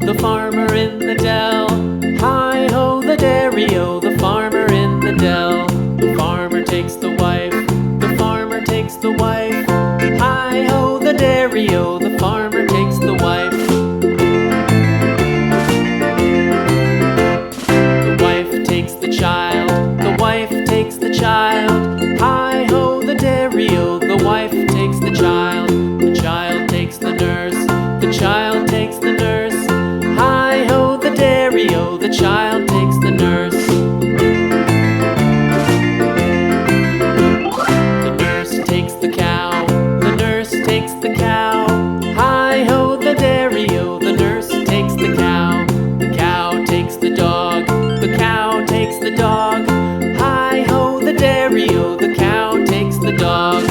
the farmer in the dell. Hi-ho, the dairy-o, the farmer in the dell. The farmer takes the wife, the farmer takes the wife. Hi-ho, the dairy-o, the farmer takes the wife. The wife takes the child, the wife takes the child. Hi-ho, the dairy-o, the wife takes the child. The child takes the nurse, the child takes the nurse. Hi-ho, the dairy-o, the child takes the nurse. The nurse takes the cow, the nurse takes the cow. Hi-ho, the dairy-o, the nurse takes the cow. The cow takes the dog, the cow takes the dog. Hi-ho, the dairy-o, the cow takes the dog.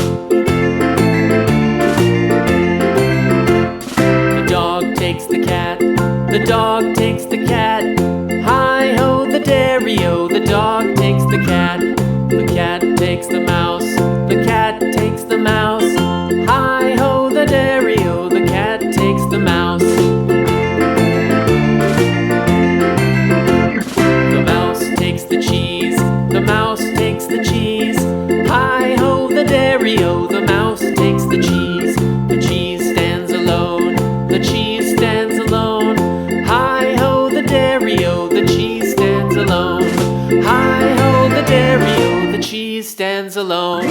The dog takes the cat, the dog takes the cat. Hi-ho, the dairy-o, the dog takes the cat. The cat takes the mouse, the cat takes the mouse. Hi-ho, the dairy-o, the cat takes the mouse. The mouse takes the cheese, the mouse takes the cheese. Hi-ho, the dairy-o, the mouse takes the cheese. The cheese stands alone, the cheese stands alone. Hi-ho, the dairy-o, the cheese stands alone. Hi-ho, the dairy-o, the cheese stands alone.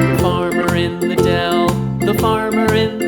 The farmer in the dell, the farmer in